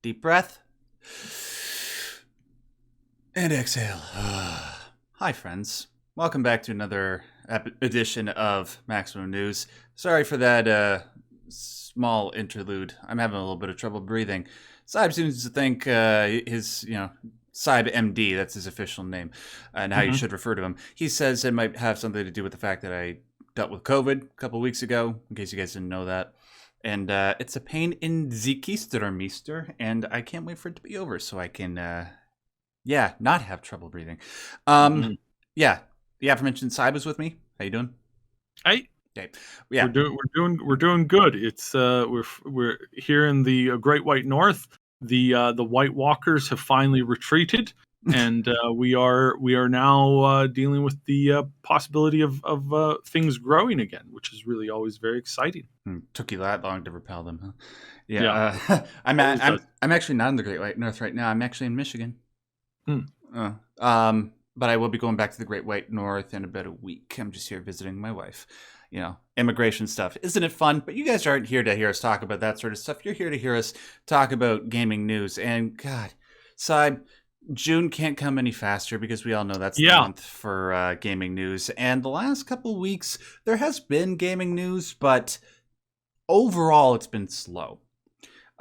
Deep breath. And exhale. Hi, friends. Welcome back to another edition of Maximum News. Sorry for that small interlude. I'm having a little bit of trouble breathing. Syb seems to think his, Syb MD, that's his official name, and how you should refer to him. He says it might have something to do with the fact that I dealt with COVID a couple weeks ago, in case you guys didn't know that. And it's a pain in the Keistermeister, and I can't wait for it to be over so I can, not have trouble breathing. Yeah, the aforementioned Syb is with me. How you doing? Hey. Okay. Yeah, We're doing good. It's we're here in the Great White North. The White Walkers have finally retreated, and we are now dealing with the possibility of things growing again, which is really always very exciting. Took you that long to repel them, huh? Yeah. I'm actually not in the Great White North right now. I'm actually in Michigan. But I will be going back to the Great White North in about a week. I'm just here visiting my wife. Immigration stuff. Isn't it fun? But you guys aren't here to hear us talk about that sort of stuff. You're here to hear us talk about gaming news. And God, Syb, June can't come any faster because we all know that's the month for gaming news. And the last couple weeks, there has been gaming news, but overall, it's been slow.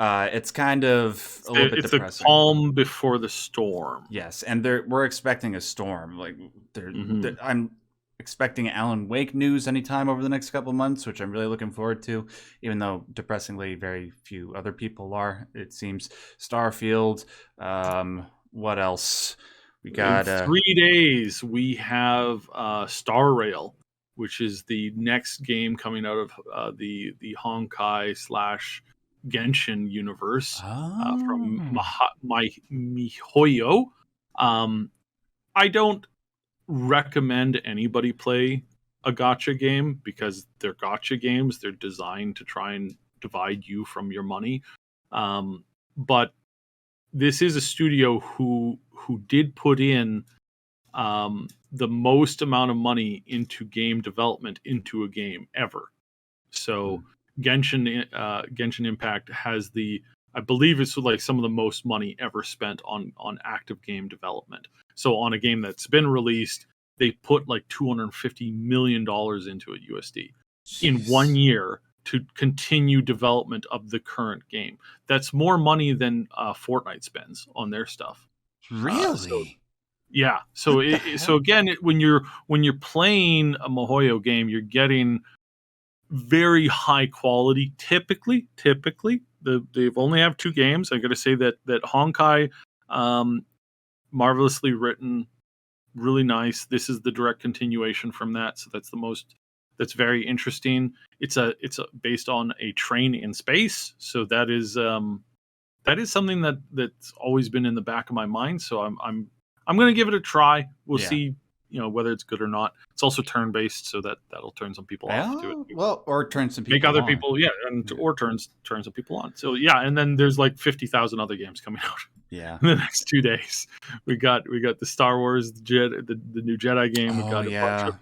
It's kind of a little bit depressing. It's a calm before the storm. Yes, and we're expecting a storm. I'm expecting Alan Wake news anytime over the next couple of months, which I'm really looking forward to, even though depressingly very few other people are, it seems. Starfield, what else? We got... In 3 days, we have Star Rail, which is the next game coming out of the Honkai / Genshin universe from MiHoYo. I don't recommend anybody play a gacha game because they're gacha games. They're designed to try and divide you from your money. But this is a studio who did put in the most amount of money into game development into a game ever. So Genshin Impact has I believe it's like some of the most money ever spent on active game development. So on a game that's been released, they put like $250 million into it USD in 1 year to continue development of the current game. That's more money than Fortnite spends on their stuff. Really? So again, when you're playing a MiHoYo game, you're getting very high quality. Typically, they've only have 2 games. I got to say that Honkai, marvelously written, really nice. This is the direct continuation from that, so that's very interesting. It's based on a train in space, so that is something that's always been in the back of my mind. So I'm going to give it a try. We'll see. Whether it's good or not. It's also turn-based, so that'll turn some people off to it. Well, or turn some people make other people, or turn some people on. So and then there's like 50,000 other games coming out. Yeah. In the next 2 days, we got the Star Wars the new Jedi game. We got a bunch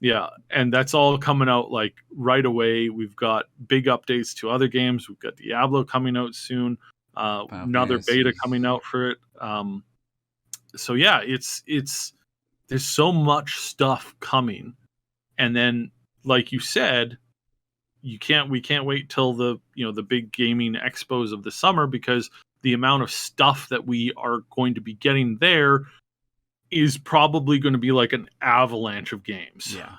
of, and that's all coming out like right away. We've got big updates to other games. We've got Diablo coming out soon. Another beta coming out for it. It's there's so much stuff coming, and then like you said, we can't wait till the big gaming expos of the summer, because the amount of stuff that we are going to be getting there is probably going to be like an avalanche of games. Yeah.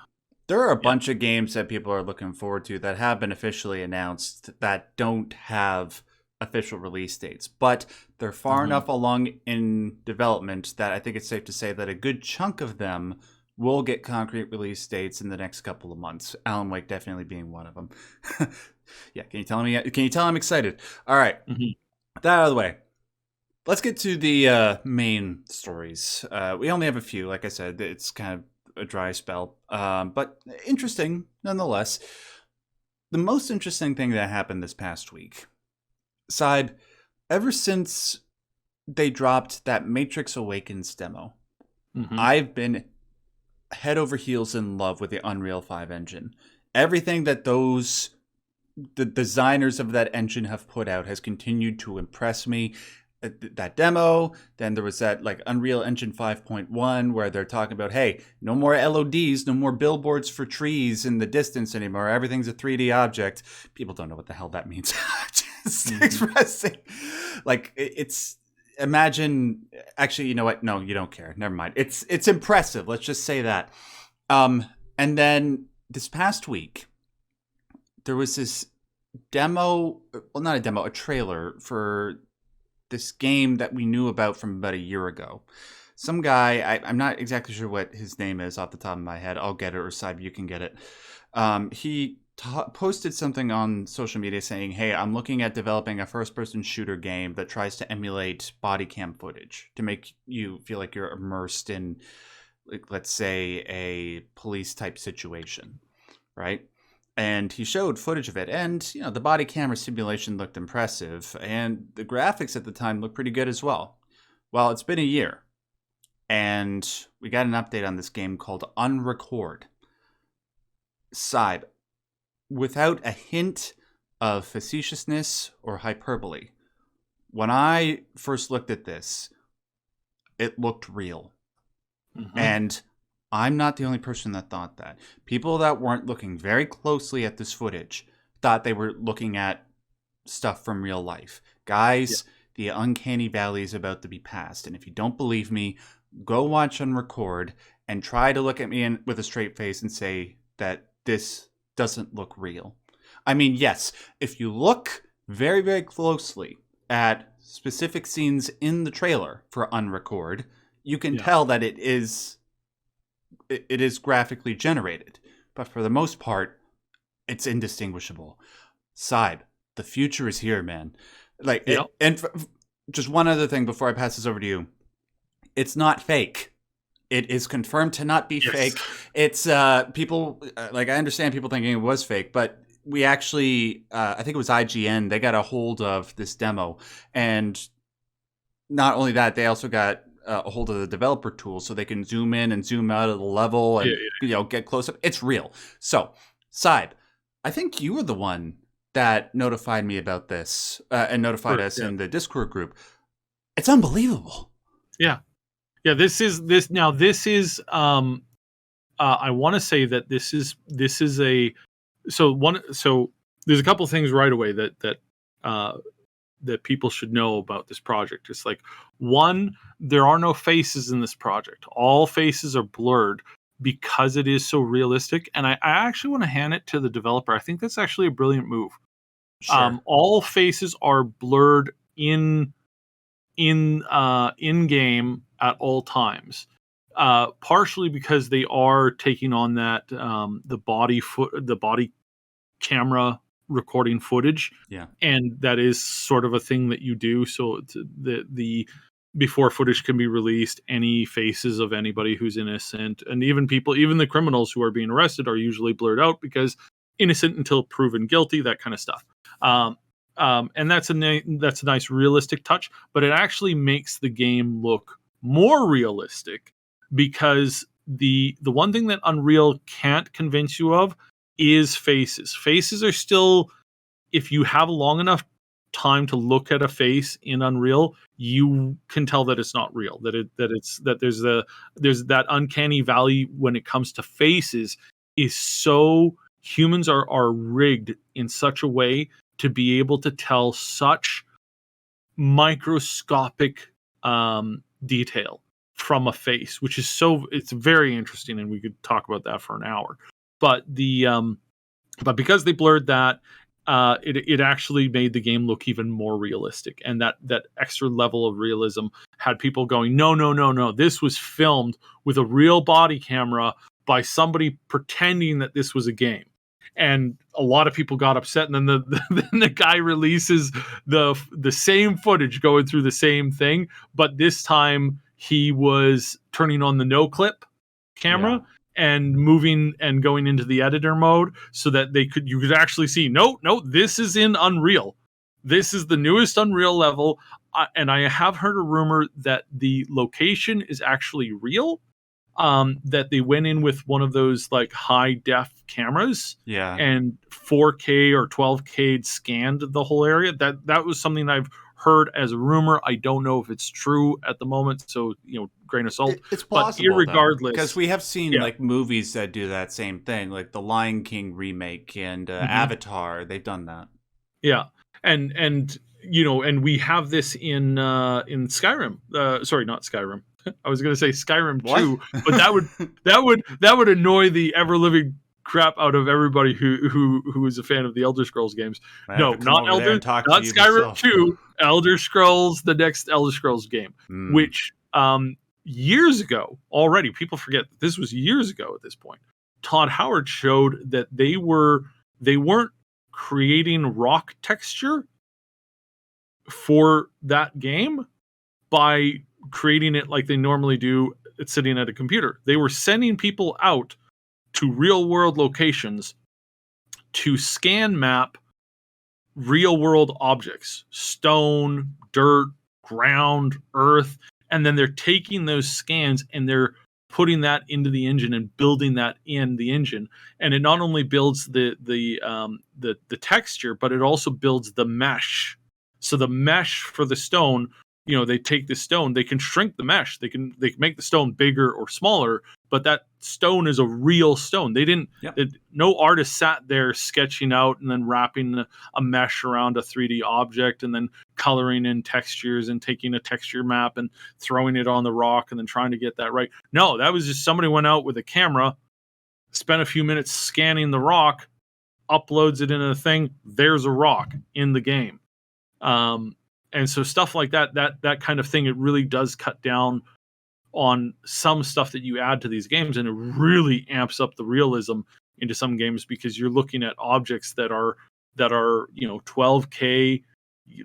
There are a bunch of games that people are looking forward to that have been officially announced that don't have official release dates, but they're far enough along in development that I think it's safe to say that a good chunk of them will get concrete release dates in the next couple of months. Alan Wake definitely being one of them. Can you tell I'm excited? All right. That out of the way. Let's get to the main stories. We only have a few. Like I said, it's kind of a dry spell, but interesting nonetheless. The most interesting thing that happened this past week, Syb, ever since they dropped that Matrix Awakens demo, I've been head over heels in love with the Unreal 5 engine. Everything that those the designers of that engine have put out has continued to impress me. That demo, then there was that like Unreal Engine 5.1 where they're talking about, hey, no more LODs, no more billboards for trees in the distance anymore. Everything's a 3D object. People don't know what the hell that means. Just expressing, like, it's, imagine, actually, you know what? No, you don't care. Never mind. It's impressive. Let's just say that. And then this past week, there was this demo, well, not a demo, a trailer for this game that we knew about from about a year ago. Some guy, I'm not exactly sure what his name is off the top of my head. I'll get it, or Syb, you can get it. He posted something on social media saying, hey, I'm looking at developing a first-person shooter game that tries to emulate body cam footage to make you feel like you're immersed in, like, let's say, a police-type situation, right? And he showed footage of it, and you know the body camera simulation looked impressive, and the graphics at the time looked pretty good as well. Well, it's been a year, and we got an update on this game called Unrecord. Syb, without a hint of facetiousness or hyperbole, when I first looked at this, it looked real. And I'm not the only person that thought that. People that weren't looking very closely at this footage thought they were looking at stuff from real life. Guys, the uncanny valley is about to be passed. And if you don't believe me, go watch Unrecord and try to look at me with a straight face and say that this doesn't look real. I mean, yes, if you look very, very closely at specific scenes in the trailer for Unrecord, you can tell that it is graphically generated, but for the most part, it's indistinguishable. Syb, the future is here, man. Like, just one other thing before I pass this over to you. It's not fake. It is confirmed to not be fake. It's people, like, I understand people thinking it was fake, but we actually, I think it was IGN, they got a hold of this demo, and not only that, they also got a hold of the developer tool so they can zoom in and zoom out of the level and you know, get close up. It's real. So, Syb, I think you were the one that notified me about this and notified us in the Discord group. It's unbelievable. I want to say that this is a so there's a couple things right away that people should know about this project. It's like, one, there are no faces in this project. All faces are blurred because it is so realistic. And I actually want to hand it to the developer. I think that's actually a brilliant move. Sure. All faces are blurred in game at all times. Partially because they are taking on that the body camera recording footage, and that is sort of a thing that you do. So the before footage can be released, any faces of anybody who's innocent, and even the criminals who are being arrested, are usually blurred out because innocent until proven guilty, that kind of stuff. And that's a nice realistic touch, but it actually makes the game look more realistic because the one thing that Unreal can't convince you of is faces. Faces are still, if you have long enough time to look at a face in Unreal, you can tell that it's not real. That there's that uncanny valley when it comes to faces is so humans are rigged in such a way to be able to tell such microscopic detail from a face, which is it's very interesting, and we could talk about that for an hour. But but because they blurred that, it actually made the game look even more realistic, and that extra level of realism had people going, no, this was filmed with a real body camera by somebody pretending that this was a game. And a lot of people got upset, and then the guy releases the same footage going through the same thing, but this time he was turning on the no clip camera and moving and going into the editor mode so that you could actually see, no, this is in Unreal. This is the newest Unreal level. And I have heard a rumor that the location is actually real. that they went in with one of those like high def cameras Yeah. and 4K or 12K scanned the whole area. That was something I've heard as a rumor. I don't know if it's true at the moment, so grain of salt. It's But plausible, irregardless, because we have seen yeah, like movies that do that same thing, like the Lion King remake and Avatar. They've done that. yeah, and and we have this in Skyrim. Sorry, not Skyrim. I was going to say Skyrim What? 2, but that would annoy the ever living crap out of everybody who is a fan of the Elder Scrolls games. I No, have to come not over there Elder, and talk not to you Skyrim myself. 2, Elder Scrolls, the next Elder Scrolls game, which years ago already, people forget that this was years ago at this point. Todd Howard showed that they weren't creating rock texture for that game by creating it like they normally do. It's sitting at a computer. They were sending people out to real world locations to scan map real world objects, stone, dirt, ground, earth, and then they're taking those scans and they're putting that into the engine and building that in the engine. And it not only builds the texture, but it also builds the mesh. So the mesh for the stone, they take the stone, they can shrink the mesh, they can make the stone bigger or smaller, but that stone is a real stone. They didn't. Yep. No artist sat there sketching out and then wrapping a mesh around a 3D object and then coloring in textures and taking a texture map and throwing it on the rock and then trying to get that right. No, that was just somebody went out with a camera, spent a few minutes scanning the rock, uploads it into the thing. There's a rock in the game. And so stuff like that kind of thing, it really does cut down on some stuff that you add to these games, and it really amps up the realism into some games because you're looking at objects that are 12K.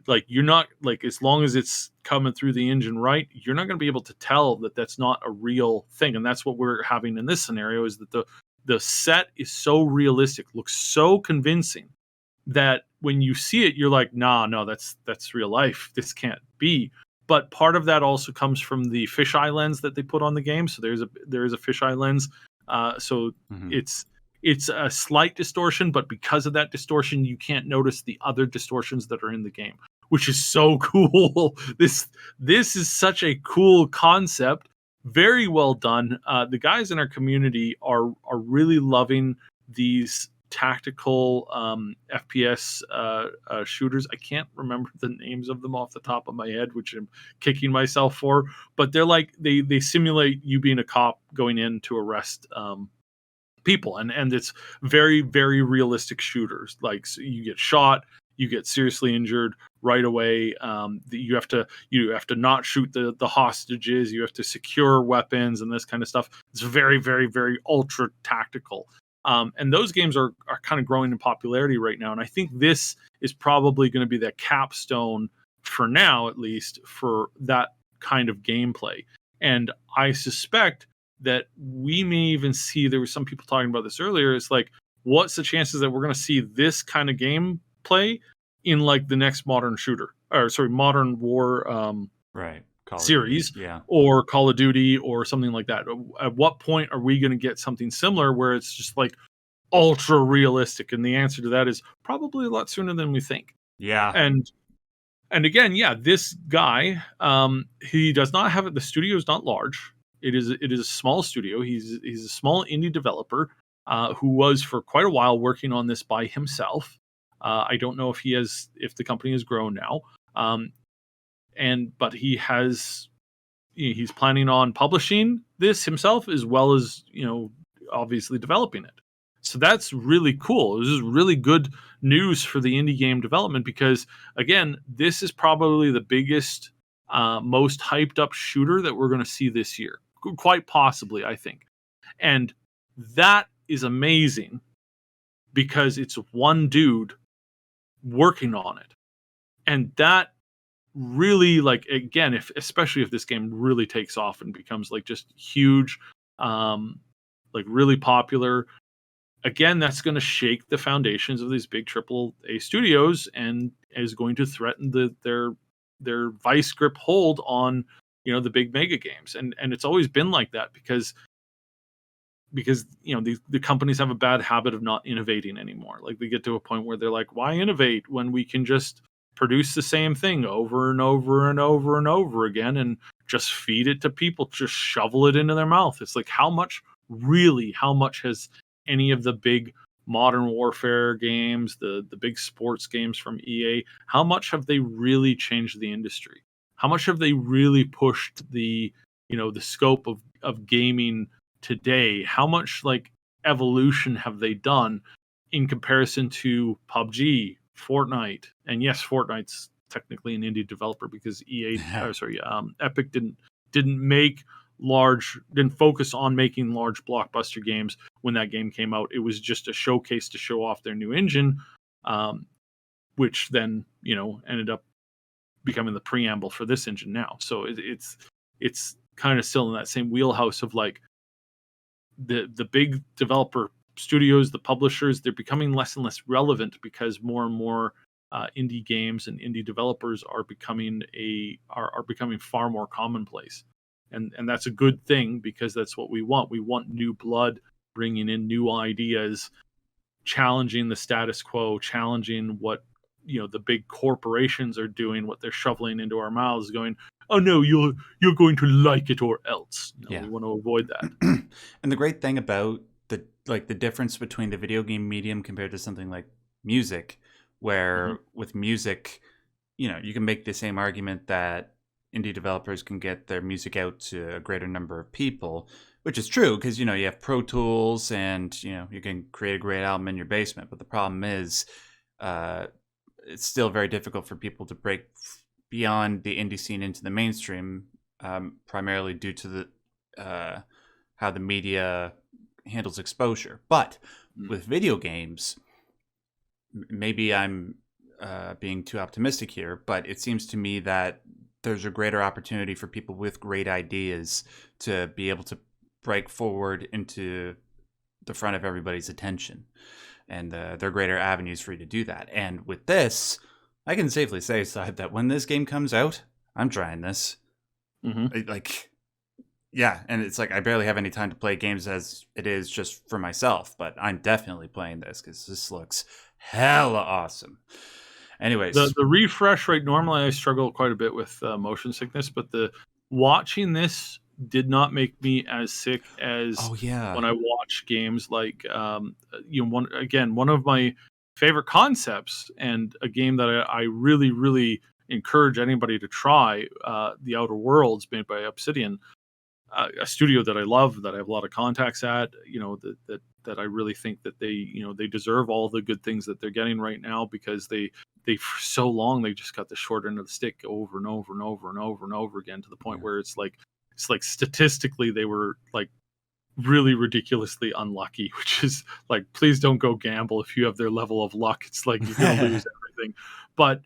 Like, you're not, like, as long as it's coming through the engine right, you're not going to be able to tell that that's not a real thing. And that's what we're having in this scenario, is that the set is so realistic, looks so convincing, that when you see it, you're like, no, that's real life. This can't be. But part of that also comes from the fisheye lens that they put on the game. So there is a fisheye lens. It's a slight distortion, but because of that distortion, you can't notice the other distortions that are in the game, which is so cool. This is such a cool concept. Very well done. The guys in our community are really loving these tactical FPS shooters. I can't remember the names of them off the top of my head, which I'm kicking myself for, but they're like, they simulate you being a cop going in to arrest people, and it's very, very realistic shooters. Like, so you get shot, you get seriously injured right away. You have to not shoot the hostages. You have to secure weapons and this kind of stuff. It's very, very, very ultra tactical. And those games are kind of growing in popularity right now. And I think this is probably going to be the capstone, for now at least, for that kind of gameplay. And I suspect that we may even see, there was some people talking about this earlier, it's like, what's the chances that we're going to see this kind of gameplay in like the next modern war Right. series, yeah, or Call of Duty or something like that? At what point are we going to get something similar where it's just like ultra realistic? And the answer to that is probably a lot sooner than we think. Yeah. And again, yeah, this guy, he does not have it. The studio is not large. It is a small studio. He's a small indie developer who was for quite a while working on this by himself. I don't know if the company has grown now. But he's planning on publishing this himself, as well as, obviously developing it. So that's really cool. This is really good news for the indie game development, because again, this is probably the biggest, most hyped up shooter that we're going to see this year, quite possibly, I think. And that is amazing because it's one dude working on it. And that really, like, again, especially if this game really takes off and becomes like just huge, like really popular, again, that's going to shake the foundations of these big AAA studios and is going to threaten their vice grip hold on, the big mega games. And it's always been like that, because because the companies have a bad habit of not innovating anymore. Like they get to a point where they're like, why innovate when we can just produce the same thing over and over and over and over again and just feed it to people, just shovel it into their mouth. It's like, how much has any of the big modern warfare games, the big sports games from EA, how much have they really changed the industry? How much have they really pushed the scope of gaming today? How much like evolution have they done in comparison to PUBG, Fortnite? And yes, Fortnite's technically an indie developer because Epic didn't focus on making large blockbuster games when that game came out. It was just a showcase to show off their new engine, which then ended up becoming the preamble for this engine now. So it's kind of still in that same wheelhouse of like the big developer studios, the publishers. They're becoming less and less relevant because more and more indie games and indie developers are becoming far more commonplace, and that's a good thing because that's what we want. We want new blood bringing in new ideas, challenging the status quo, challenging what the big corporations are doing, what they're shoveling into our mouths, going, oh no, you're going to like it or else. We want to avoid that. And the great thing about the difference between the video game medium compared to something like music, where with music, you can make the same argument that indie developers can get their music out to a greater number of people, which is true because you have Pro Tools and you can create a great album in your basement. But the problem is, it's still very difficult for people to break beyond the indie scene into the mainstream, primarily due to the how the media handles exposure. But with video games, maybe I'm being too optimistic here, but it seems to me that there's a greater opportunity for people with great ideas to be able to break forward into the front of everybody's attention. And there are greater avenues for you to do that. And with this, I can safely say, Side, that when this game comes out, I'm trying this. And it's like I barely have any time to play games as it is just for myself, but I'm definitely playing this because this looks hella awesome. Anyways, the refresh rate, normally I struggle quite a bit with motion sickness, but watching this did not make me as sick as when I watch games like one of my favorite concepts, and a game that I really, really encourage anybody to try, The Outer Worlds, made by Obsidian, a studio that I love, that I have a lot of contacts at, that I really think that they deserve all the good things that they're getting right now, because they for so long they just got the short end of the stick over and over and over and over and over again, to the point where it's like statistically they were like really ridiculously unlucky, which is like, please don't go gamble if you have their level of luck. It's like you're gonna lose everything. But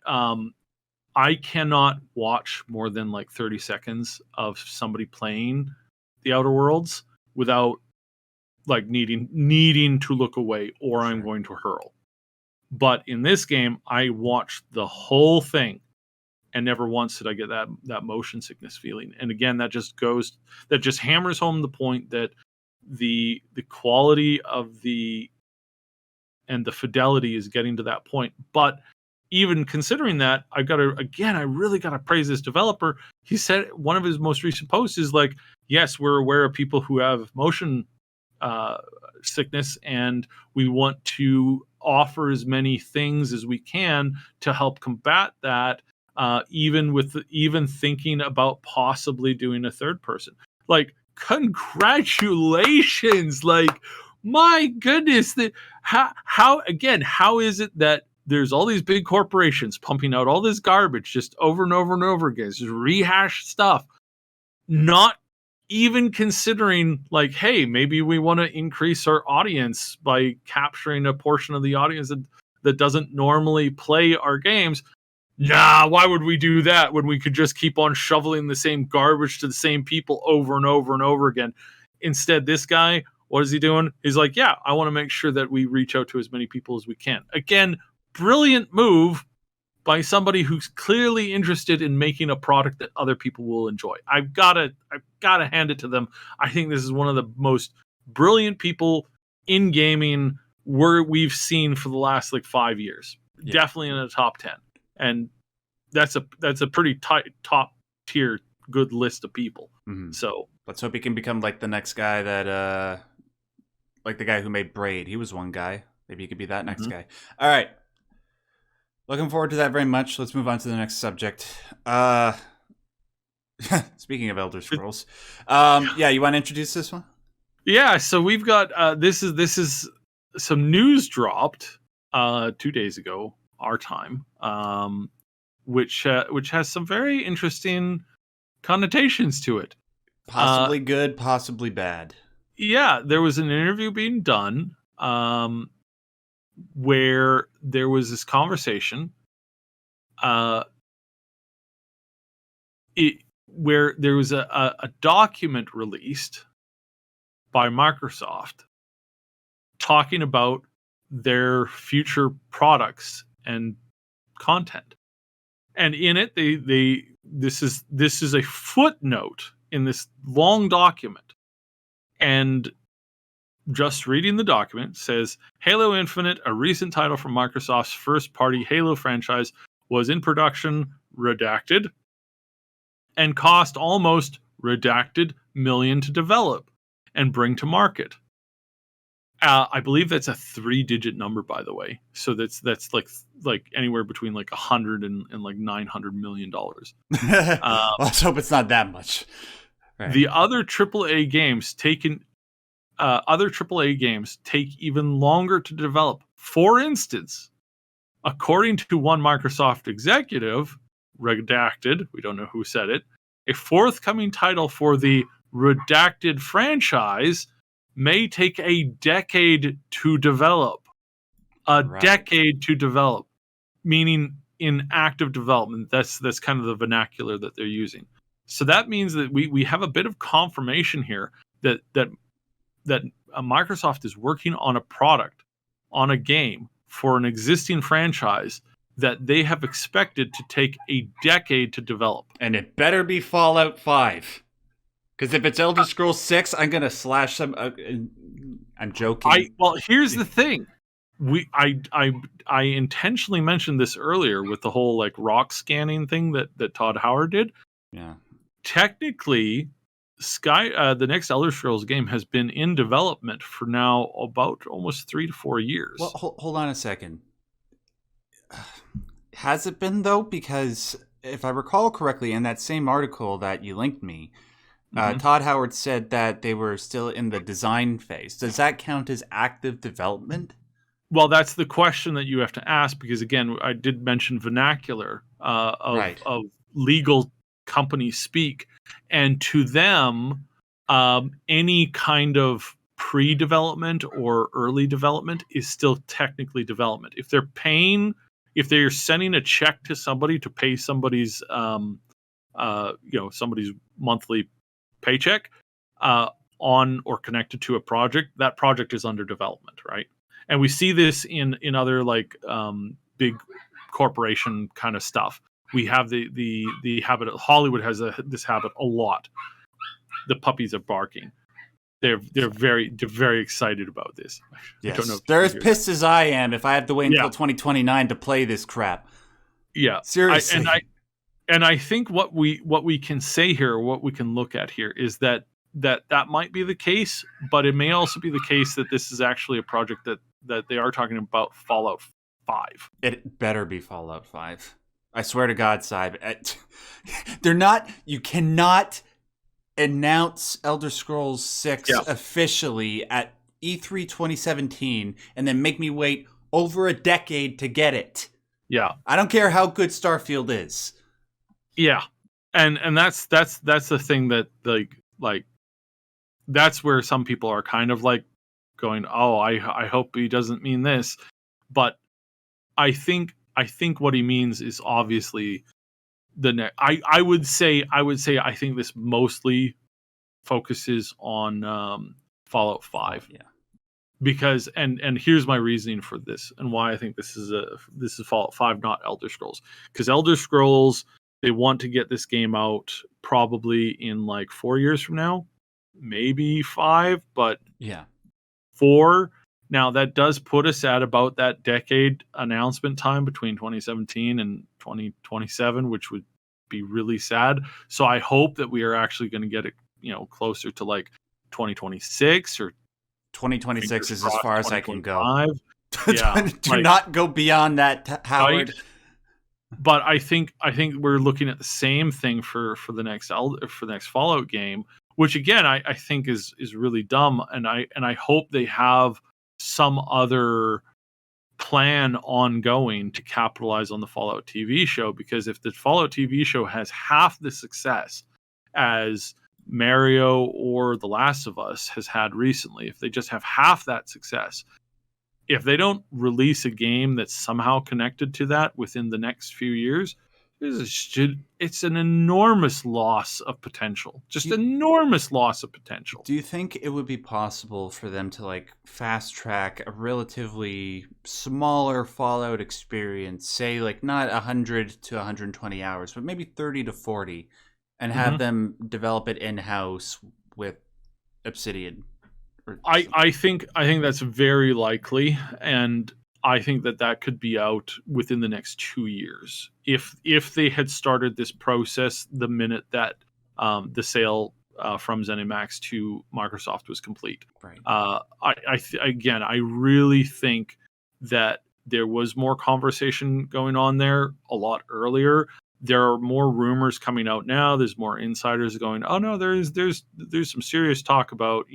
I cannot watch more than like 30 seconds of somebody playing The Outer Worlds without like needing to look away, or I'm going to hurl. But in this game, I watched the whole thing, and never once did I get that motion sickness feeling. And again, that just hammers home the point that the quality of the fidelity is getting to that point. But even considering that, I really got to praise this developer. He said one of his most recent posts is like, yes, we're aware of people who have motion sickness, and we want to offer as many things as we can to help combat that, even thinking about possibly doing a third person. Like, congratulations! Like, my goodness, how is it that there's all these big corporations pumping out all this garbage just over and over and over again, just rehashed stuff, not even considering like, hey, maybe we want to increase our audience by capturing a portion of the audience that doesn't normally play our games. Nah, why would we do that when we could just keep on shoveling the same garbage to the same people over and over and over again? Instead, this guy, what is he doing? He's like, yeah, I want to make sure that we reach out to as many people as we can. Again, brilliant move by somebody who's clearly interested in making a product that other people will enjoy. I've gotta hand it to them. I think this is one of the most brilliant people in gaming we've seen for the last like 5 years. Yeah. Definitely in the top 10. And that's a pretty tight top tier good list of people. Mm-hmm. So let's hope he can become like the next guy that like the guy who made Braid. He was one guy. Maybe he could be that next guy. All right. Looking forward to that very much. Let's move on to the next subject. Speaking of Elder Scrolls. Yeah, you want to introduce this one? Yeah, so we've got this is some news dropped 2 days ago, our time, which has some very interesting connotations to it. Possibly good, possibly bad. Yeah, there was an interview being done where there was this conversation where there was a document released by Microsoft talking about their future products and content. And in it, this is a footnote in this long document. And just reading the document says, Halo Infinite, a recent title from Microsoft's first-party Halo franchise, was in production, redacted, and cost almost redacted million to develop and bring to market. I believe that's a 3-digit number, by the way. So that's like anywhere between like 100 and like $900 million. Let's hope it's not that much. Right. The other AAA games take even longer to develop. For instance, according to one Microsoft executive, redacted, we don't know who said it, a forthcoming title for the redacted franchise may take a decade to develop. Decade to develop, meaning in active development. That's kind of the vernacular that they're using. So that means that we have a bit of confirmation here that Microsoft is working on a product, on a game for an existing franchise that they have expected to take a decade to develop. And it better be Fallout 5. Because if it's Elder Scrolls 6, I'm going to slash some... I'm joking. Well, here's the thing. I intentionally mentioned this earlier with the whole like rock scanning thing that Todd Howard did. Yeah. Technically, the next Elder Scrolls game has been in development for now about almost 3 to 4 years. Well, hold on a second. Has it been, though? Because if I recall correctly, in that same article that you linked me, Todd Howard said that they were still in the design phase. Does that count as active development? Well, that's the question that you have to ask, because, again, I did mention vernacular of legal company speak. And to them, any kind of pre-development or early development is still technically development. If they're sending a check to somebody to pay somebody's, somebody's monthly paycheck on or connected to a project, that project is under development, right? And we see this in other like big corporation kind of stuff. We have the habit. Hollywood has this habit a lot. The puppies are barking. They're very excited about this. Yes. I don't know. They're as pissed as I am if I have to wait until 2029 to play this crap. Yeah, seriously. I think what we can say here, what we can look at here, is that might be the case, but it may also be the case that this is actually a project that they are talking about Fallout 5. It better be Fallout 5. I swear to God, Syb. They're not. You cannot announce Elder Scrolls 6 officially at E3 2017 and then make me wait over a decade to get it. Yeah. I don't care how good Starfield is. Yeah. And that's the thing that like that's where some people are kind of like going, "Oh, I hope he doesn't mean this." But I think what he means is obviously the next. I would say I think this mostly focuses on Fallout 5. Yeah. Because and here's my reasoning for this and why I think this is Fallout 5, not Elder Scrolls. Because Elder Scrolls, they want to get this game out probably in like 4 years from now, maybe 5, but Yeah. 4. Now that does put us at about that decade announcement time between 2017 and 2027, which would be really sad. So I hope that we are actually going to get it, closer to like 2026 or 2026 is as crossed far as I can go. 2025. Yeah, Do not go beyond that, Howard. right. But I think we're looking at the same thing for the next Fallout game, which again I think is really dumb, and I hope they have some other plan ongoing to capitalize on the Fallout TV show, because if the Fallout TV show has half the success as Mario or The Last of Us has had recently, if they just have half that success, if they don't release a game that's somehow connected to that within the next few years, it's an enormous loss of potential. Enormous loss of potential. Do you think it would be possible for them to like fast track a relatively smaller Fallout experience, say like not 100 to 120 hours, but maybe 30 to 40, and have them develop it in-house with Obsidian? I think that's very likely, and I think that could be out within the next 2 years if they had started this process the minute that the sale from ZeniMax to Microsoft was complete. Right. I really think that there was more conversation going on there a lot earlier. There are more rumors coming out now. There's more insiders going, oh no, there's some serious talk about,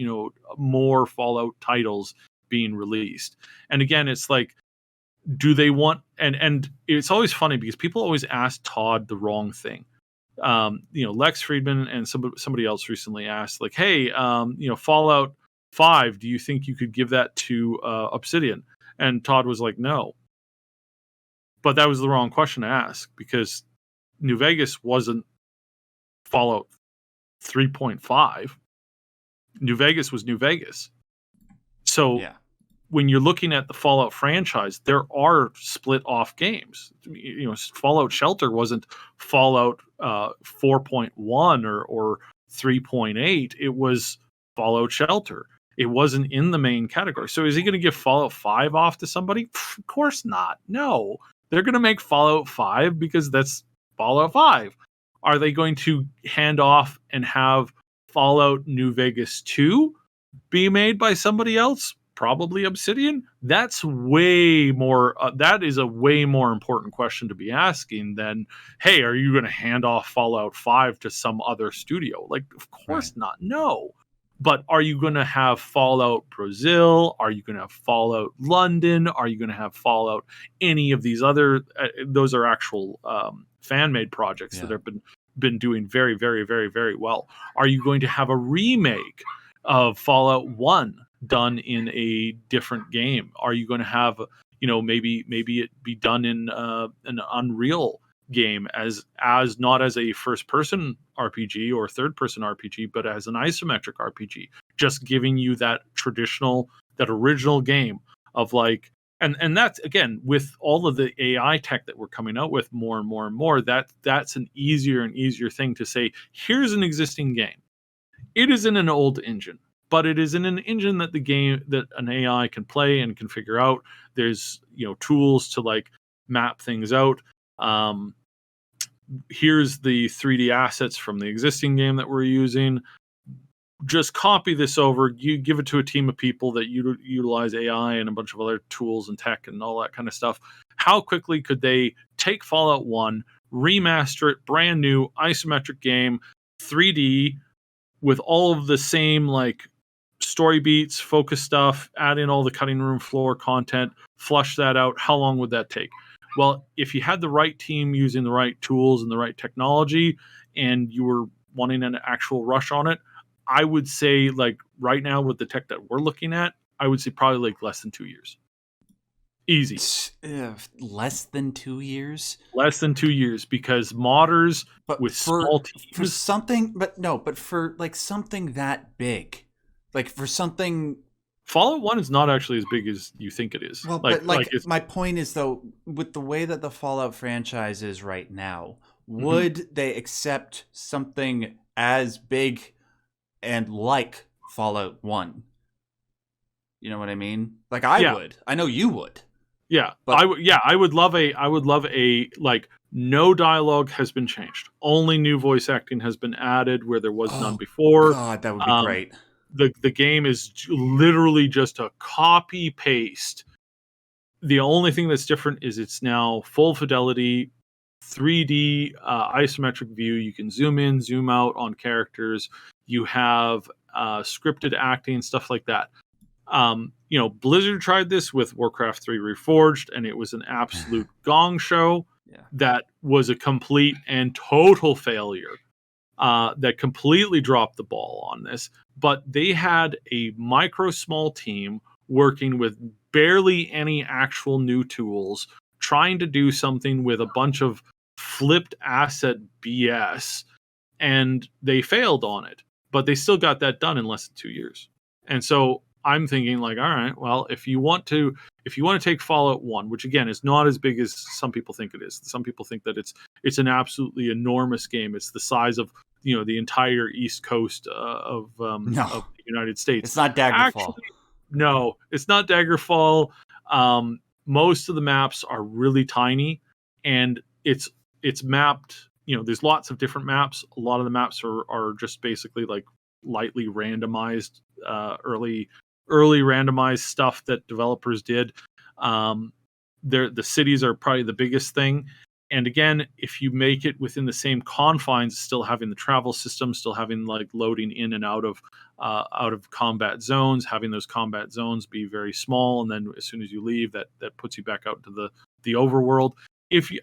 more Fallout titles being released. And again, it's like, do they want, and it's always funny because people always ask Todd the wrong thing. Lex Friedman and somebody else recently asked, like, hey, Fallout 5, do you think you could give that to Obsidian? And Todd was like, no. But that was the wrong question to ask, because New Vegas wasn't Fallout 3.5. New Vegas was New Vegas. So when you're looking at the Fallout franchise, there are split off games. Fallout Shelter wasn't Fallout 4.1 or 3.8. It was Fallout Shelter. It wasn't in the main category. So is he going to give Fallout 5 off to somebody? Of course not. No. They're going to make Fallout 5 because that's Fallout 5. Are they going to hand off and have Fallout New Vegas 2 be made by somebody else? Probably Obsidian. That's way more. That is a way more important question to be asking than, hey, are you going to hand off Fallout 5 to some other studio? Like, of course not. No. But are you going to have Fallout Brazil? Are you going to have Fallout London? Are you going to have Fallout any of these other? Those are actual fan-made projects that have been doing very, very, very, very well. Are you going to have a remake of Fallout 1 done in a different game? Are you going to have, maybe it be done in an Unreal game as not as a first-person RPG or third-person RPG, but as an isometric RPG, just giving you that original game of like. And that's, again, with all of the AI tech that we're coming out with more and more and more, that's an easier and easier thing to say, here's an existing game. It is in an old engine, but it is in an engine that an AI can play and can figure out. There's, tools to like map things out. Here's the 3D assets from the existing game that we're using. Just copy this over, you give it to a team of people that utilize AI and a bunch of other tools and tech and all that kind of stuff. How quickly could they take Fallout 1, remaster it, brand new, isometric game, 3D, with all of the same like story beats, focus stuff, add in all the cutting room floor content, flush that out? How long would that take? Well, if you had the right team using the right tools and the right technology, and you were wanting an actual rush on it, I would say, like, right now with the tech that we're looking at, I would say probably like less than 2 years. Easy. Less than 2 years? Less than 2 years, because modders with small teams. For something, but for like something that big. Like for something. Fallout 1 is not actually as big as you think it is. Well, my point is, though, with the way that the Fallout franchise is right now, would they accept something as big and like Fallout 1. You know what I mean? Like I would. I know you would. Yeah. But I would love a like no dialogue has been changed. Only new voice acting has been added where there was none before. God, that would be great. The game is literally just a copy paste. The only thing that's different is it's now full fidelity, 3D isometric view. You can zoom in, zoom out on characters. You have scripted acting, stuff like that. Blizzard tried this with Warcraft 3 Reforged, and it was an absolute gong show that was a complete and total failure. That completely dropped the ball on this. But they had a small team working with barely any actual new tools, trying to do something with a bunch of flipped asset BS, and they failed on it. But they still got that done in less than 2 years. And so I'm thinking like, all right, well, if you want to take Fallout 1, which again is not as big as some people think it is. Some people think that it's an absolutely enormous game. It's the size of the entire East Coast of the United States. It's not Daggerfall. Actually, no, it's not Daggerfall. Most of the maps are really tiny, and it's mapped. There's lots of different maps. A lot of the maps are just basically like lightly randomized, early randomized stuff that developers did. The cities are probably the biggest thing. And again, if you make it within the same confines, still having the travel system, still having like loading in and out of combat zones, having those combat zones be very small, and then as soon as you leave, that puts you back out to the overworld. If you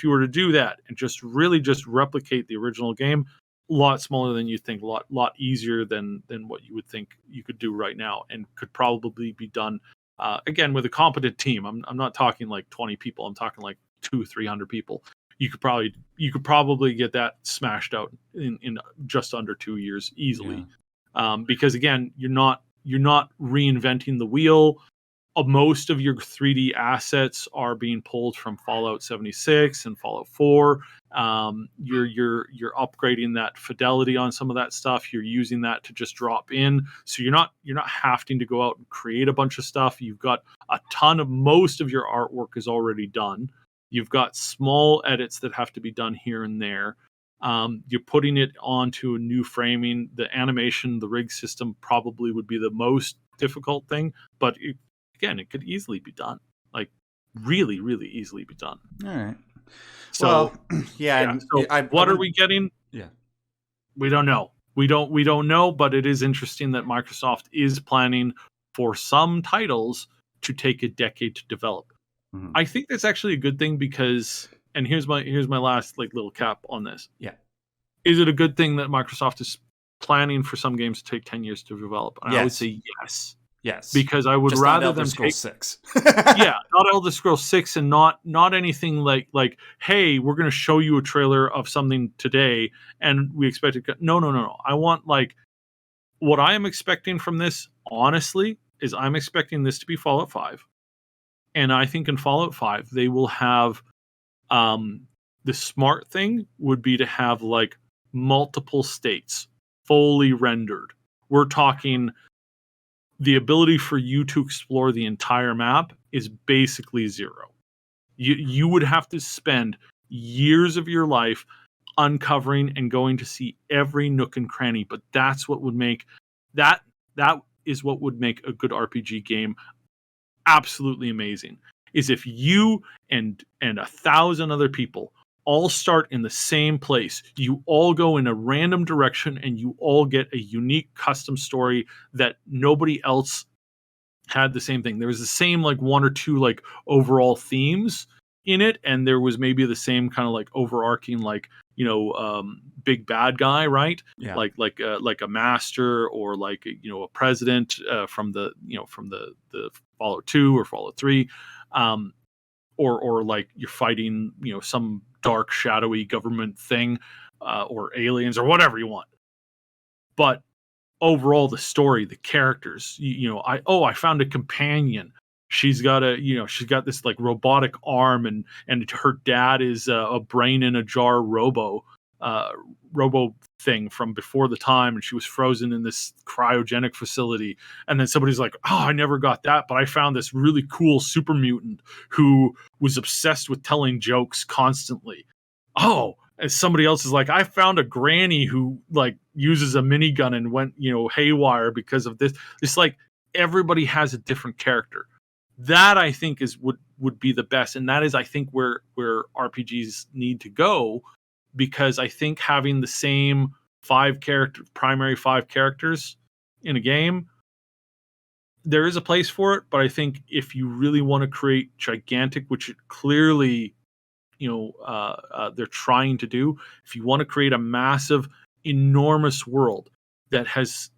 were to do that and just replicate the original game, a lot smaller than you think, a lot easier than what you would think you could do right now, and could probably be done again with a competent team. I'm not talking like 20 people. I'm talking like 200-300 people. You could probably get that smashed out in just under 2 years easily. Because again, you're not reinventing the wheel. Most of your 3D assets are being pulled from Fallout 76 and Fallout 4. You're upgrading that fidelity on some of that stuff. You're using that to just drop in, so you're not having to go out and create a bunch of stuff. You've got most of your artwork is already done. You've got small edits that have to be done here and there. You're putting it onto a new framing. The animation, the rig system probably would be the most difficult thing, but it could easily be done. Like really, really easily be done. All right. So what are we getting? Yeah, we don't know. We don't know, but it is interesting that Microsoft is planning for some titles to take a decade to develop. Mm-hmm. I think that's actually a good thing because, and here's my last like little cap on this. Yeah. Is it a good thing that Microsoft is planning for some games to take 10 years to develop? And I would say yes. Yes. Because I would just rather not them take 6. Yeah, not Elder Scrolls 6, and not anything like hey, we're going to show you a trailer of something today and we expect it. No. I want like what I am expecting from this, honestly, is I'm expecting this to be Fallout 5. And I think in Fallout 5 they will have the smart thing would be to have like multiple states fully rendered. We're talking the ability for you to explore the entire map is basically zero. You would have to spend years of your life uncovering and going to see every nook and cranny, but that's what would make that is what would make a good RPG game absolutely amazing. Is if you and 1,000 other people all start in the same place, you all go in a random direction, and you all get a unique custom story that nobody else had the same thing. There was the same like one or two like overall themes in it, and there was maybe the same kind of like overarching like big bad guy, right? Yeah. Like a master or like a president from the Fallout 2 or Fallout 3, or like you're fighting some dark shadowy government thing or aliens or whatever you want. But overall, the story, the characters, I found a companion. She's got this like robotic arm, and her dad is a brain in a jar robo robo thing from before the time, and she was frozen in this cryogenic facility. And then somebody's like, oh, I never got that, but I found this really cool super mutant who was obsessed with telling jokes constantly. Oh, and somebody else is like, I found a granny who like uses a minigun and went, haywire because of this. It's like everybody has a different character. That I think is would be the best, and that is I think where RPGs need to go, because I think having the same primary five characters in a game, there is a place for it. But I think if you really want to create gigantic, which it clearly, they're trying to do, if you want to create a massive, enormous world that has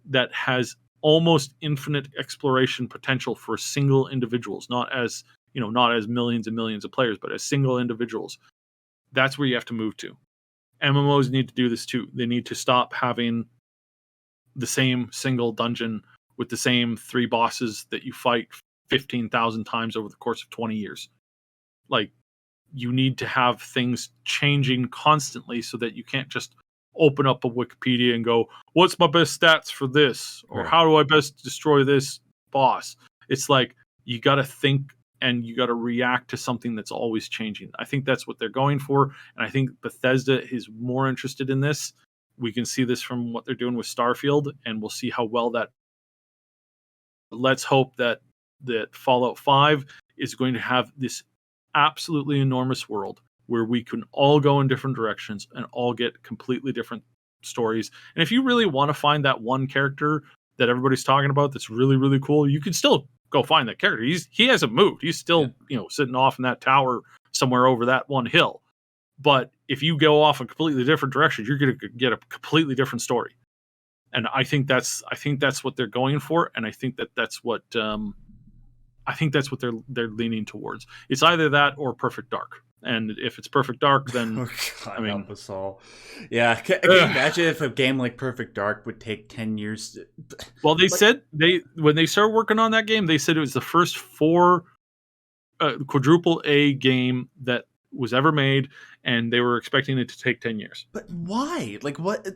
almost infinite exploration potential for single individuals, not as millions and millions of players, but as single individuals, that's where you have to move to. MMOs need to do this too. They need to stop having the same single dungeon with the same 3 bosses that you fight 15,000 times over the course of 20 years. Like, you need to have things changing constantly so that you can't just open up a Wikipedia and go, what's my best stats for this? Or how do I best destroy this boss? It's like, you got to think and you got to react to something that's always changing. I think that's what they're going for. And I think Bethesda is more interested in this. We can see this from what they're doing with Starfield, and we'll see how well that. Let's hope that Fallout 5 is going to have this absolutely enormous world where we can all go in different directions and all get completely different stories. And if you really want to find that one character that everybody's talking about that's really, really cool, you can still go find that character. He hasn't moved. He's still, sitting off in that tower somewhere over that one hill. But if you go off a completely different direction, you're going to get a completely different story. And I think that's what they're going for, and I think that's what they're leaning towards. It's either that or Perfect Dark. And if it's Perfect Dark, then God, help us all. Yeah, can you imagine if a game like Perfect Dark would take 10 years? Well, they said when they started working on that game, they said it was the first quadruple A game that was ever made, and they were expecting it to take 10 years. But why? Like, what?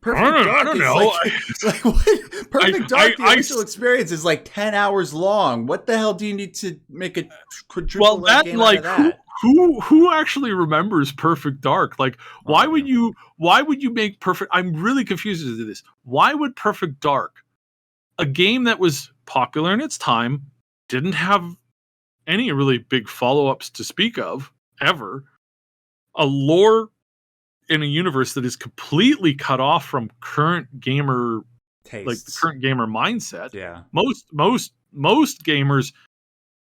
Perfect Dark. I don't know. Like what? Perfect Dark. The initial experience is like 10 hours long. What the hell do you need to make a quadruple game out of that? Who actually remembers Perfect Dark? Like, why would you make Perfect? I'm really confused as to this. Why would Perfect Dark, a game that was popular in its time, didn't have any really big follow-ups to speak of ever, a lore in a universe that is completely cut off from current gamer tastes, like the current gamer mindset. Yeah, most gamers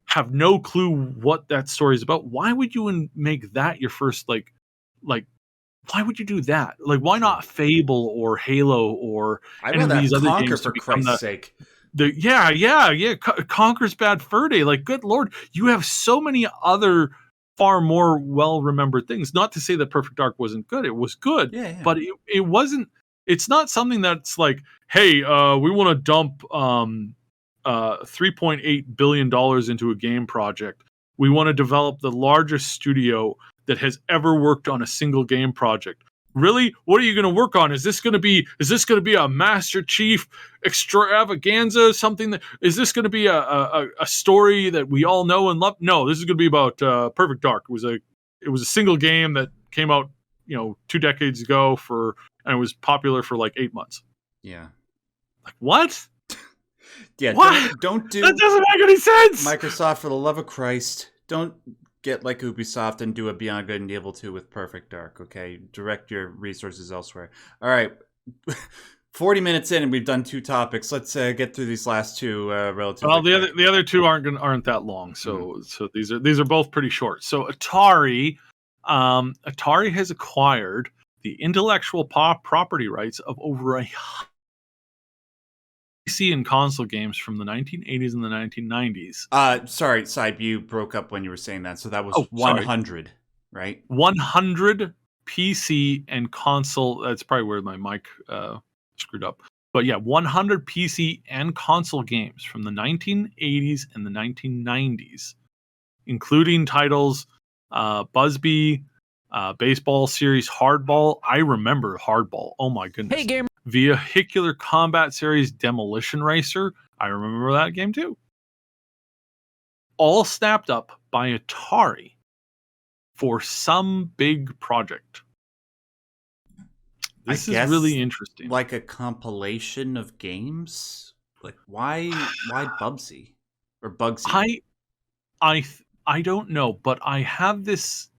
have no clue what that story is about. Why would you make that your first like why would you do that? Like, why not Fable or Halo or any of these other games for Christ's sake? Conker's Bad Fur Day. Like, good Lord, you have so many other far more well-remembered things. Not to say that Perfect Dark wasn't good. It was good, but it wasn't. It's not something that's like, hey, we want to dump $3.8 billion into a game project. We want to develop the largest studio that has ever worked on a single game project. Really? What are you going to work on? Is this going to be a Master Chief extravaganza? Is this going to be a story that we all know and love? No, this is going to be about Perfect Dark. It was a single game that came out, 2 decades ago and it was popular for like 8 months. Yeah. Like, what? Yeah. What? Don't do that. Doesn't make any sense. Microsoft, for the love of Christ, don't get like Ubisoft and do a Beyond Good and Evil 2 with Perfect Dark, okay? Direct your resources elsewhere. All right. 40 minutes in and we've done 2 topics. Let's get through these last 2 relatively. Well, the other 2 aren't that long. So so these are both pretty short. So Atari has acquired the intellectual property rights of over a PC and console games from the 1980s and the 1990s. Sorry, Sybe, you broke up when you were saying that. So that was 100, right? 100 PC and console. That's probably where my mic screwed up. But yeah, 100 PC and console games from the 1980s and the 1990s, including titles Busby, Baseball series Hardball. I remember Hardball. Oh my goodness. Hey, gamer. Vehicular combat series Demolition Racer. I remember that game too. All snapped up by Atari for some big project. This is really interesting. Like a compilation of games? Like why Bubsy or Bugsy? I don't know, but I have this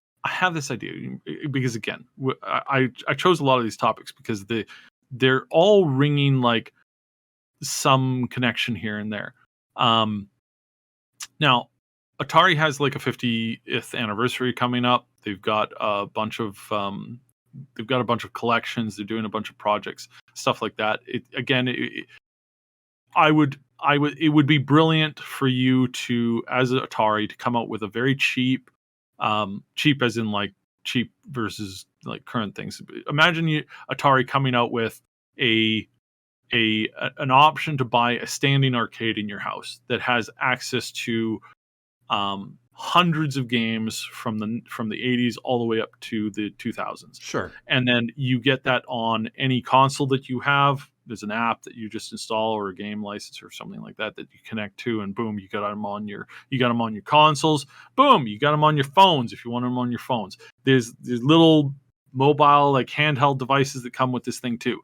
idea because again, I chose a lot of these topics because they're all ringing like some connection here and there. Now, Atari has like a 50th anniversary coming up. They've got a bunch of collections. They're doing a bunch of projects, stuff like that. It would be brilliant for you to, as an Atari, to come out with a very cheap as in like cheap versus like current things. Imagine Atari coming out with an option to buy a standing arcade in your house that has access to hundreds of games from the 80s all the way up to the 2000s. Sure. And then you get that on any console that you have. There's an app that you just install or a game license or something like that you connect to, and boom, you got them on your consoles. Boom, you got them on your phones if you want them on your phones. There's little mobile like handheld devices that come with this thing too.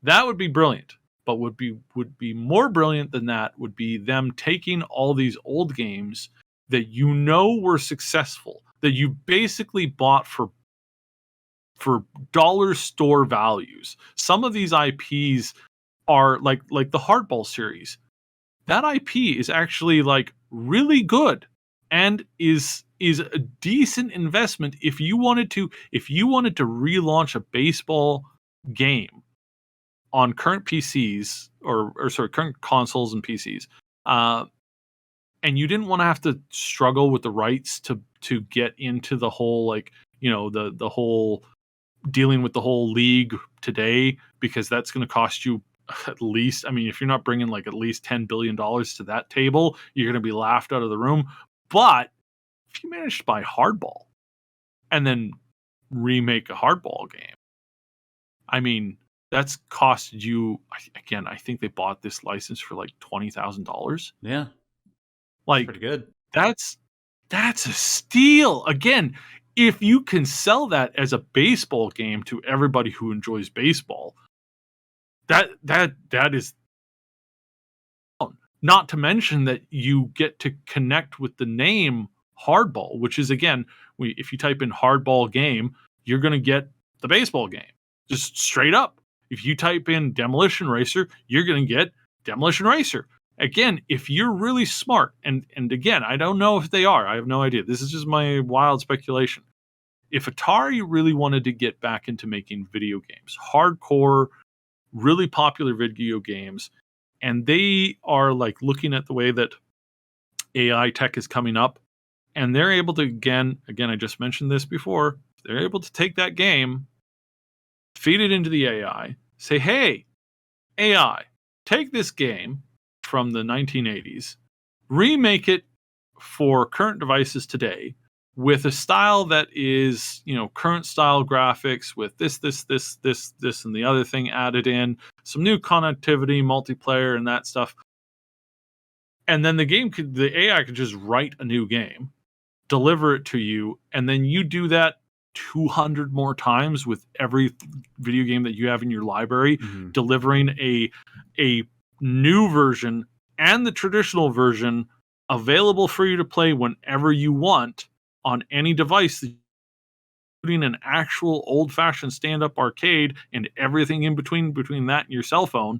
That would be brilliant. But would be more brilliant than that would be them taking all these old games that were successful, that you basically bought for dollar store values. Some of these IPs are like the Hardball series. That IP is actually like really good and is a decent investment if you wanted to relaunch a baseball game on current PCs current consoles and PCs, and you didn't want to have to struggle with the rights to get into the whole the whole dealing with the whole league today, because that's going to cost you at least, if you're not bringing like at least $10 billion to that table, you're going to be laughed out of the room. But if you manage to buy Hardball and then remake a Hardball game, that's cost you, again, I think they bought this license for like $20,000. Yeah. Like, pretty good. That's a steal. Again, if you can sell that as a baseball game to everybody who enjoys baseball, that is, not to mention that you get to connect with the name Hardball, which is, again, if you type in Hardball game, you're going to get the baseball game. Just straight up. If you type in Demolition Racer, you're going to get Demolition Racer. Again, if you're really smart, and again, I don't know if they are. I have no idea. This is just my wild speculation. If Atari really wanted to get back into making video games, hardcore, really popular video games, and they are like looking at the way that AI tech is coming up, and they're able to, again, I just mentioned this before, they're able to take that game, feed it into the AI, say, hey, AI, take this game from the 1980s, remake it for current devices today with a style that is, current style graphics with this, and the other thing added in, some new connectivity, multiplayer, and that stuff. And then the AI could just write a new game, deliver it to you, and then you do that 200 more times with every video game that you have in your library, delivering a new version and the traditional version available for you to play whenever you want on any device, including an actual old-fashioned stand-up arcade and everything in between that and your cell phone.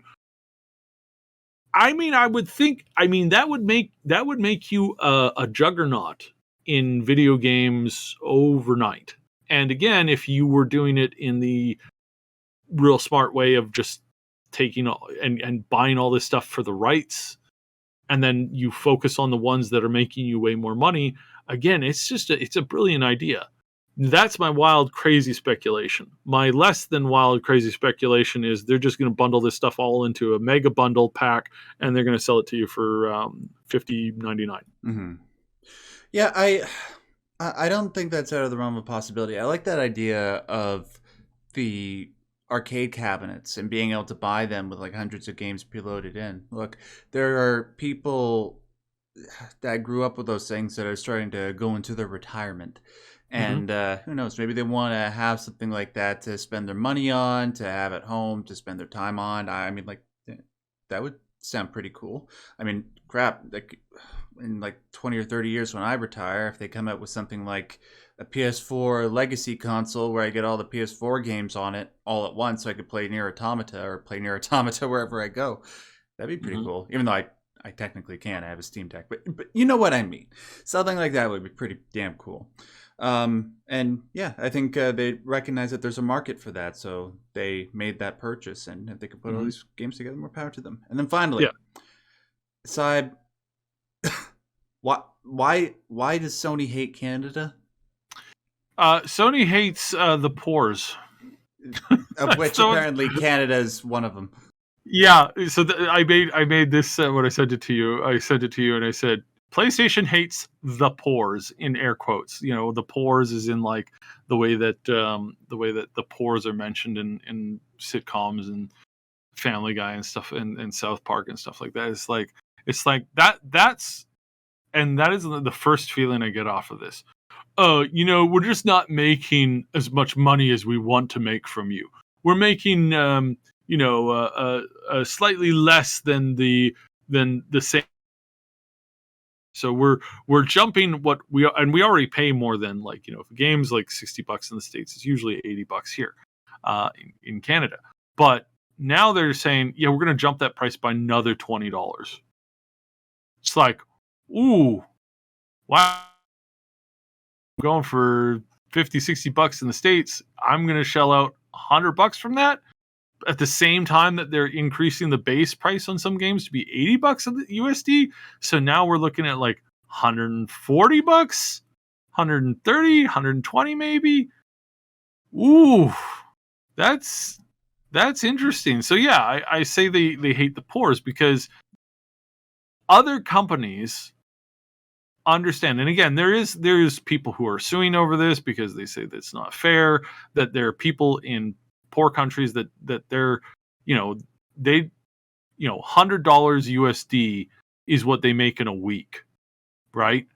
I would think, that would make you a juggernaut in video games overnight. And again, if you were doing it in the real smart way of just taking and buying all this stuff for the rights, and then you focus on the ones that are making you way more money, again, it's a brilliant idea. That's my wild, crazy speculation. My less than wild, crazy speculation is they're just going to bundle this stuff all into a mega bundle pack, and they're going to sell it to you for $50.99. Mm-hmm. Yeah, I don't think that's out of the realm of possibility. I like that idea of the arcade cabinets and being able to buy them with like hundreds of games preloaded in. Look, there are people that grew up with those things that are starting to go into their retirement. Hmm. And who knows, maybe they want to have something like that to spend their money on, to have at home, to spend their time on. I mean, like, that would sound pretty cool. I mean, crap, like in like 20 or 30 years when I retire, if they come out with something like a PS4 legacy console where I get all the PS4 games on it all at once so I could play Near Automata or play Near Automata wherever I go, that'd be pretty Hmm. cool. Even though I technically can't, I have a Steam Deck, but you know what I mean. Something like that would be pretty damn cool. And yeah, I think they recognize that there's a market for that, so they made that purchase, and if they could put all Hmm. these games together, more power to them. And then finally, Yeah. side, why does Sony hate Canada? Sony hates the pores. Of which So apparently Canada is one of them. yeah, so I made this when I sent it to you. I sent it to you and I said PlayStation hates the pores in air quotes. You know, the pores is in like the way that the pores are mentioned in sitcoms and Family Guy and stuff and South Park and stuff like that. It's like that's and that is the first feeling I get off of this. Oh, we're just not making as much money as we want to make from you. We're making, slightly less than the same. So we're jumping what we already pay more than, like, if a game's like $60 in the States, it's usually $80 here, in Canada. But now they're saying, yeah, we're going to jump that price by another $20. It's like, ooh, wow. Going for 50, $60 in the States, I'm going to shell out $100 from that at the same time that they're increasing the base price on some games to be $80 of the USD. So now we're looking at like $140, 130, 120 maybe. Ooh, that's interesting. So yeah, I say they hate the pores because other companies understand, and again, there is people who are suing over this because they say that's not fair, that there are people in poor countries that they're, you know they $100 USD is what they make in a week, right?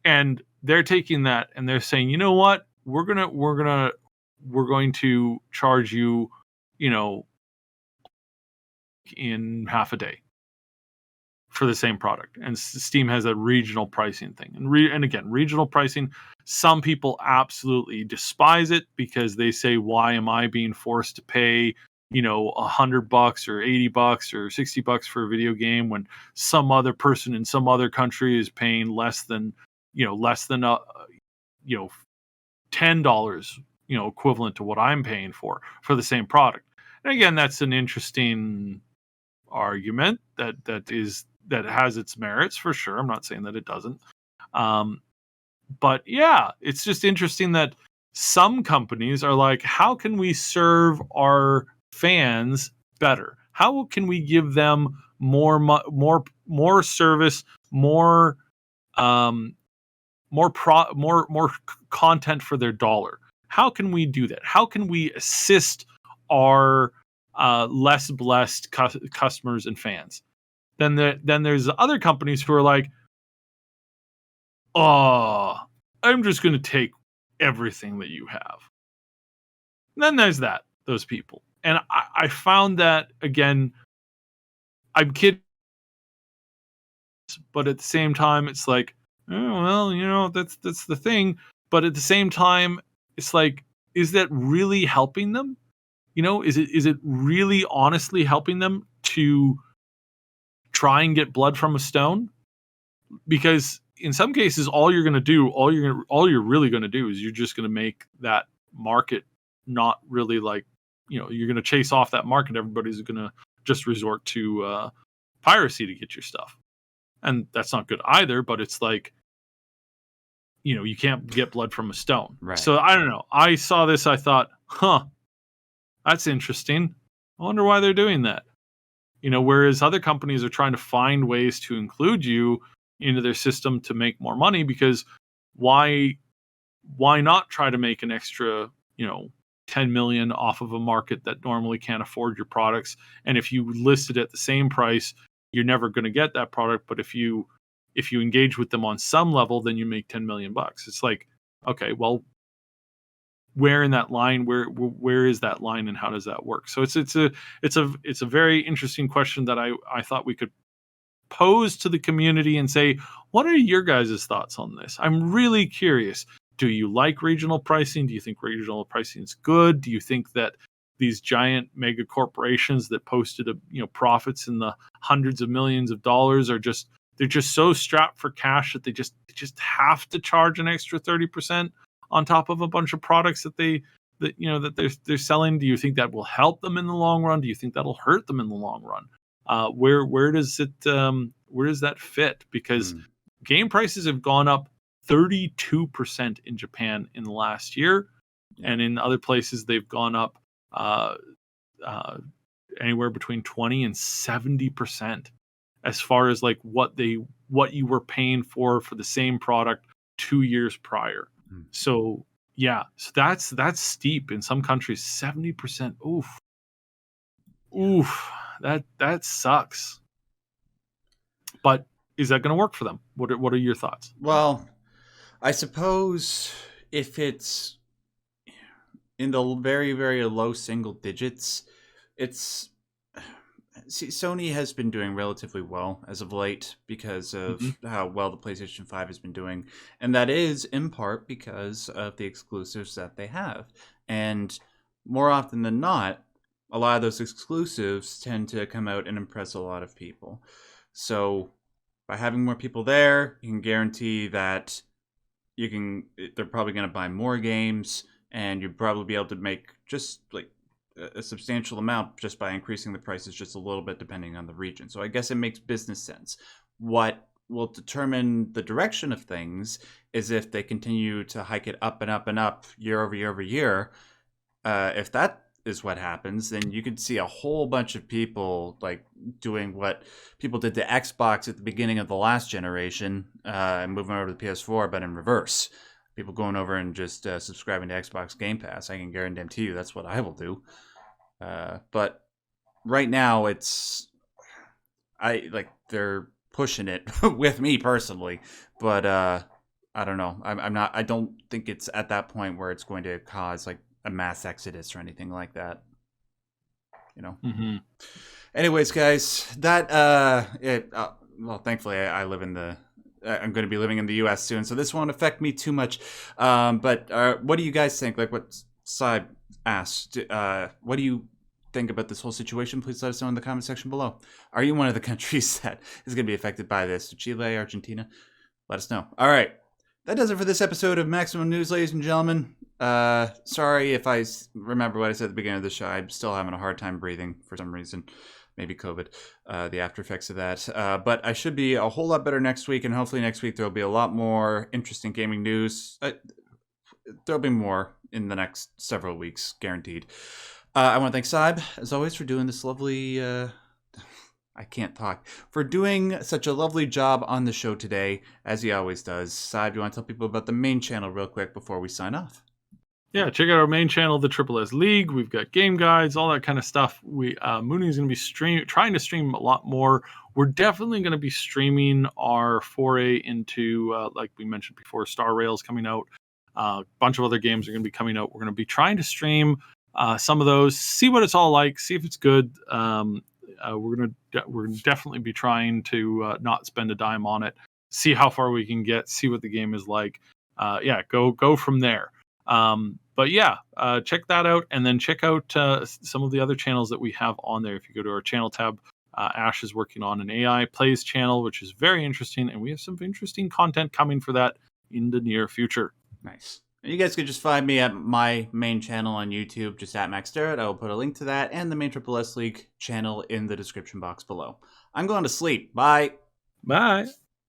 And they're taking that and they're saying, you know what, we're going to charge you, you know in half a day for the same product. And Steam has a regional pricing thing. And again, regional pricing, some people absolutely despise it because they say, why am I being forced to pay, $100 or $80 or $60 for a video game when some other person in some other country is paying less than you know $10, equivalent to what I'm paying for the same product. And again, that's an interesting argument that has its merits for sure. I'm not saying that it doesn't. Um, but yeah, it's just interesting that some companies are like, how can we serve our fans better? How can we give them more service, more um, more content for their dollar? How can we do that? How can we assist our less blessed customers and fans? Then there's other companies who are like, oh, I'm just going to take everything that you have. And then there's those people. And I found that, again, I'm kidding, but at the same time, it's like, oh, well, that's the thing. But at the same time, it's like, is that really helping them? Is it really honestly helping them to try and get blood from a stone? Because in some cases, all you're really going to do is you're just going to make that market not really, like, you're going to chase off that market. Everybody's going to just resort to piracy to get your stuff, and that's not good either. But it's like, you can't get blood from a stone. Right. So I don't know. I saw this. I thought, huh, that's interesting. I wonder why they're doing that. Whereas other companies are trying to find ways to include you into their system to make more money, because why why not try to make an extra, 10 million off of a market that normally can't afford your products? And if you list it at the same price, you're never going to get that product. But if you engage with them on some level, then you make 10 million bucks. It's like, okay, well, where in that line, where is that line, and how does that work? So it's a very interesting question that I thought we could pose to the community and say, what are your guys' thoughts on this? I'm really curious. Do you like regional pricing? Do you think regional pricing is good? Do you think that these giant mega corporations that posted profits in the hundreds of millions of dollars they're just so strapped for cash that they just have to charge an extra 30% on top of a bunch of products that they're selling? Do you think that will help them in the long run? Do you think that'll hurt them in the long run? Where does that fit? Because game prices have gone up 32% in Japan in the last year, and in other places they've gone up anywhere between 20 and 70% as far as like what you were paying for the same product 2 years prior. So that's steep in some countries. 70%. Oof. That sucks. But is that going to work for them? What are your thoughts? Well, I suppose if it's in the very, very low single digits, Sony has been doing relatively well as of late because of how well the PlayStation 5 has been doing. And that is in part because of the exclusives that they have. And more often than not, a lot of those exclusives tend to come out and impress a lot of people. So by having more people there, you can guarantee that they're probably going to buy more games, and you'll probably be able to make just like a substantial amount just by increasing the prices just a little bit depending on the region. So I guess it makes business sense. What will determine the direction of things is if they continue to hike it up and up and up year over year over year. If that is what happens, then you could see a whole bunch of people like doing what people did to Xbox at the beginning of the last generation, and moving over to the PS4, but in reverse. People going over and just subscribing to Xbox Game Pass. I can guarantee you that's what I will do. But right now they're pushing it with me personally, but I don't know. I don't think it's at that point where it's going to cause like a mass exodus or anything like that. Anyways, guys, that well, thankfully I live in I'm going to be living in the U.S. soon, so this won't affect me too much. But what do you guys think? Like what Syb asked, what do you think about this whole situation? Please let us know in the comment section below. Are you one of the countries that is going to be affected by this? Chile, Argentina? Let us know. All right. That does it for this episode of Maximum News, ladies and gentlemen. Sorry if I remember what I said at the beginning of the show. I'm still having a hard time breathing for some reason. Maybe COVID, the after effects of that. But I should be a whole lot better next week, and hopefully next week there will be a lot more interesting gaming news. There'll be more in the next several weeks, guaranteed. I want to thank Syb, as always, for doing this lovely... I can't talk. For doing such a lovely job on the show today, as he always does. Syb, do you want to tell people about the main channel real quick before we sign off? Yeah, check out our main channel, the Triple S League. We've got game guides, all that kind of stuff. Mooney's going to be trying to stream a lot more. We're definitely going to be streaming our foray into, like we mentioned before, Star Rail's coming out. A bunch of other games are going to be coming out. We're going to be trying to stream some of those, see what it's all like, see if it's good. We're definitely be trying to not spend a dime on it. See how far we can get. See what the game is like. Go from there. But yeah, check that out, and then check out some of the other channels that we have on there. If you go to our channel tab, Ash is working on an AI Plays channel, which is very interesting, and we have some interesting content coming for that in the near future. Nice. You guys could just find me at my main channel on YouTube, just at Max Derrat. I will put a link to that and the main Triple S League channel in the description box below. I'm going to sleep. Bye. Bye.